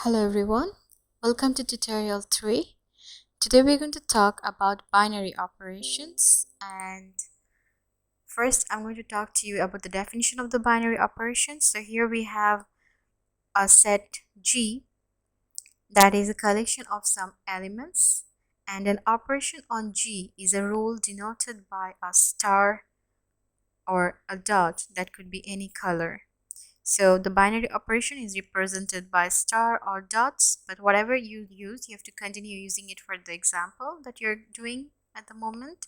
Hello everyone, welcome to tutorial 3. Today we're going to talk about binary operations, and first I'm going to talk to you about the definition of the binary operation. So here we have a set G that is a collection of some elements, and an operation on G is a rule denoted by a star or a dot that could be any color. So the binary operation is represented by star or dots, but whatever you use, you have to continue using it for the example that you're doing at the moment.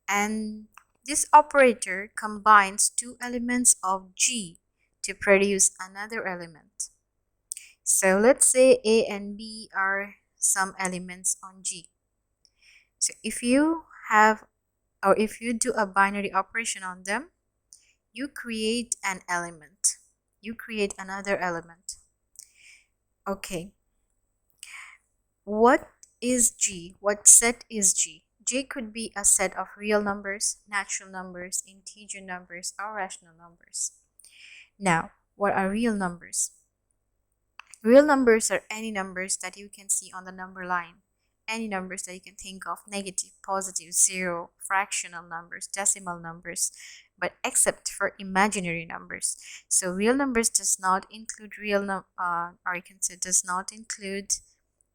And this operator combines two elements of G to produce another element. So let's say A and B are some elements on G. So if you have, or if you do a binary operation on them, you create an element. You create another element. Okay, what is G? What set is G? G could be a set of real numbers, natural numbers, integer numbers, or rational numbers. Now, what are real numbers? Real numbers are any numbers that you can see on the number line. Any numbers that you can think of: negative, positive, zero, fractional numbers, decimal numbers, but except for imaginary numbers. So real numbers does not include or you can say does not include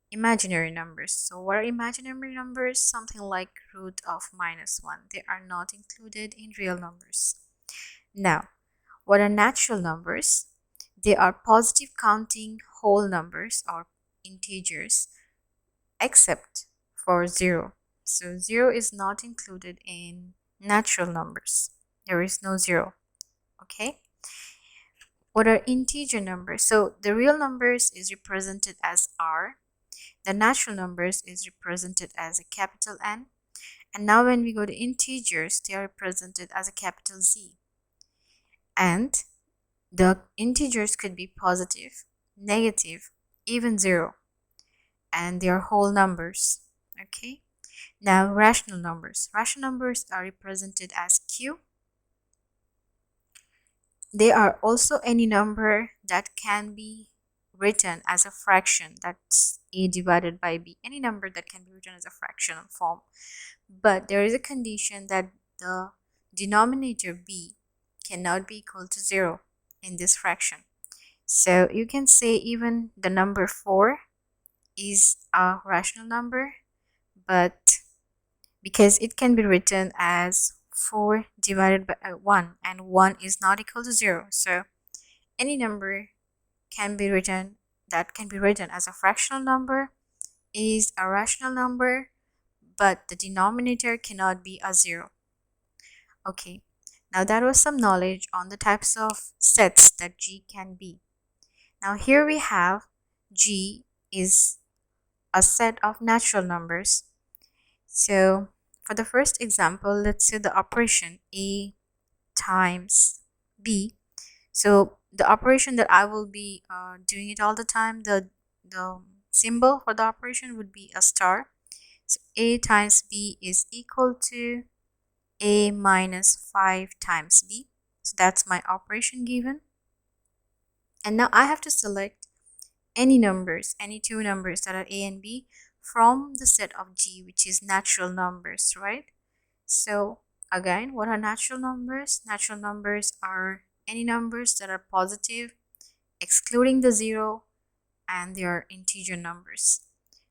imaginary numbers. So what are imaginary numbers? Something like root of -1. They are not included in real numbers. Now, what are natural numbers? They are positive counting whole numbers or integers, except for 0. So 0 is not included in natural numbers. There is no 0. Okay. What are integer numbers? So the real numbers is represented as R. The natural numbers is represented as a capital N. And now when we go to integers, they are represented as a capital Z. And the integers could be positive, negative, even 0. And they are whole numbers. Okay. Now rational numbers. Rational numbers are represented as Q. They are also any number that can be written as a fraction. That's A divided by B. Any number that can be written as a fractional form. But there is a condition that the denominator B cannot be equal to 0 in this fraction. So you can say even the number 4 is a rational number, but because it can be written as 4 divided by 1, and 1 is not equal to 0. So any number can be written that can be written as a fractional number is a rational number, but the denominator cannot be a 0. Okay, now that was some knowledge on the types of sets that G can be. Now here we have G is a set of natural numbers. So for the first example, let's say the operation A times B. So the operation that I will be doing it all the time, the symbol for the operation would be a star. So A times B is equal to A minus 5 times B. So that's my operation given. And now I have to select any numbers, any two numbers that are A and B from the set of G, which is natural numbers, right? So again, what are natural numbers? Natural numbers are any numbers that are positive, excluding the 0, and they are integer numbers.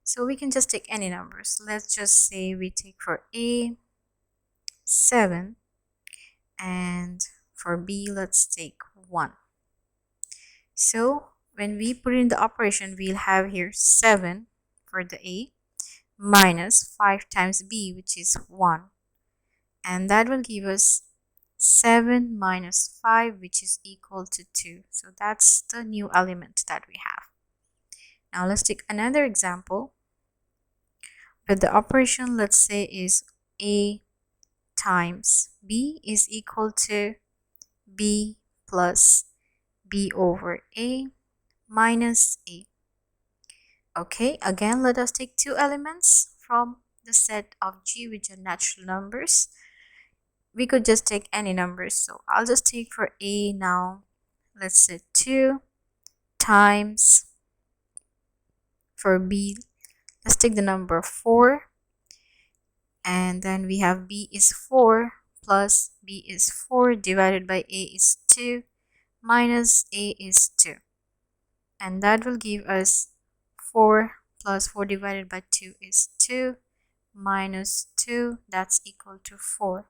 So we can just take any numbers. Let's just say we take for A 7, and for B let's take 1. So when we put in the operation, we'll have here 7 for the A minus 5 times B, which is 1. And that will give us 7 minus 5, which is equal to 2. So that's the new element that we have. Now let's take another example. But the operation, let's say, is A times B is equal to B plus B over A minus A. Okay, again, let us take two elements from the set of G, which are natural numbers. We could just take any numbers. So I'll just take for A now, let's say 2 times For b, let's take the number 4, and then we have b is 4 plus b is 4 divided by a is 2 minus a is 2, and that will give us 4 plus 4 divided by 2 is 2 minus 2, that's equal to 4.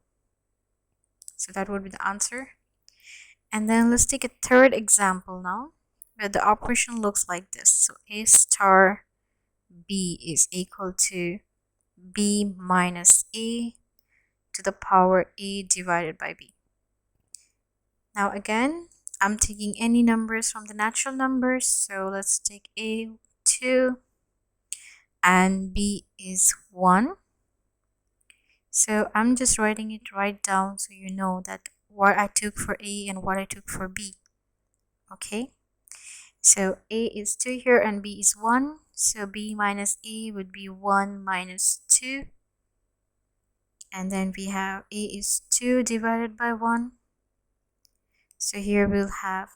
So that would be the answer. And then let's take a third example now, where the operation looks like this. So a star b is equal to b minus a to the power a divided by b. Now again, I'm taking any numbers from the natural numbers. So let's take a 2 and b is 1. So I'm just writing it right down so you know that what I took for a and what I took for b. Okay, so a is 2 here and b is 1. So b minus a would be 1 minus 2. And then we have a is 2 divided by 1. So here we'll have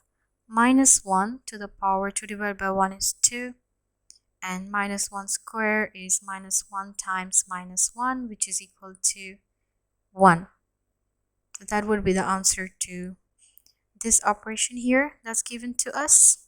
minus 1 to the power 2 divided by 1 is 2. And minus 1 square is minus 1 times minus 1, which is equal to 1. So that would be the answer to this operation here that's given to us.